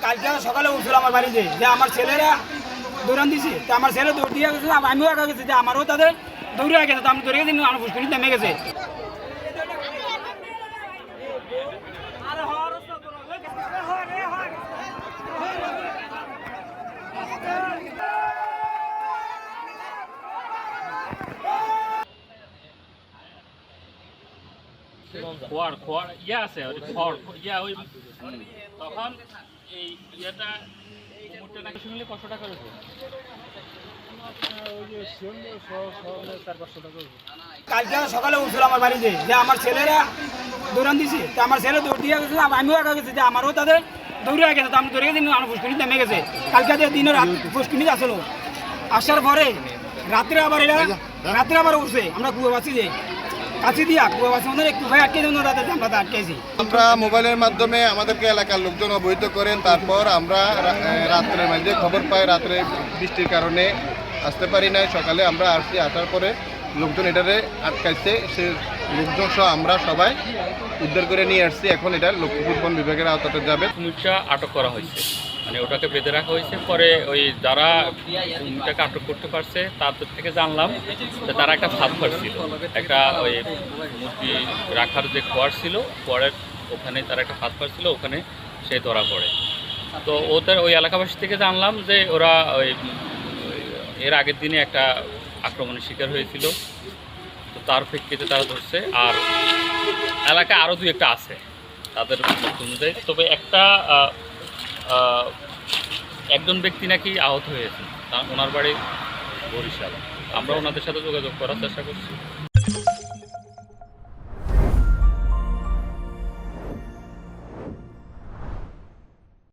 কালকে সকালে উঠছিল আমার বাড়িতে যে আমার ছেলেরা দৌড়ান দিছে, তো আমার ছেলে দৌড় দিয়ে গেছে, আমিও একা গেছি, যে আমারও তাদের দৌড়ে গেছে, তো আমি দৌড়ে গেছি, আমার পুষ্করিণী নেমে গেছে। খোয়ার খোয়ার ইয়া আছে খড় ইয়া ওই তখন এই ইয়েটা কুমুরটা নাকি শুনলে কত টাকা রয়েছে? কালকে সকালে উঠছিল আমার বাড়িতে যে আমার ছেলেরা দৌড়ান দিছে, তো আমার ছেলে দৌড় দিয়ে গেছে, আমিও একা গেছি, যে আমারও তাদের দৌড়ে গেছে, তো আমি দৌড়ে গেছি, আমার পুষ্করিণী নেমে গেছে। কালকে দিনের রাত পুষ্করিণী আসলো, আসার পরে রাত্রে আবার উঠছে, আমরা কুয়াবাসী যে কাছে দিয়া কুয়াবাসী আমাদের একটু ভাই আটকে জন্য তাদের আমরা আটকেছি। আমরা মোবাইলের মাধ্যমে আমাদেরকে এলাকার লোকজন অবহিত করেন, তারপর আমরা রাত্রের মধ্যে খবর পাই, রাত্রে বৃষ্টির কারণে আসতে পারি নাই। সকালে আমরা আসছি, আসার পরে লোকজন এটারে আটকাইছে, সে লোকজন সহ আমরা সবাই উদ্ধার করে নিয়ে আসছি। এখন এটা লক্ষ্মীপুর বন বিভাগের আওতাতে যাবে। কুমিরটা আটক করা হয়েছে, মানে ওটাকে বেঁধে রাখা হয়েছে। পরে ওই যারা কুমিরটাকে আটক করতে পারছে তাদের থেকে জানলাম যে তারা একটা ফাঁদ পারছিল, একটা ওই মুরগি রাখার যে খোয়ার ছিল, খোয়ারের ওখানে তারা একটা ফাঁদ পারছিল, ওখানে সে ধরা পড়ে। তো ওদের ওই এলাকাবাসী থেকে জানলাম যে ওরা ওই এর আগের দিনে একটা আক্রমণের শিকার হয়েছিল, তো তার প্রেক্ষিতে তারা ধরছে। আর এলাকায় আরও দুই একটা আছে তাদের অনুযায়ী, তবে একজন ব্যক্তি নাকি আহত হয়েছে, ওনার বাড়ি বরিশাল। আমরা ওনাদের সাথে যোগাযোগ করার চেষ্টা করছি।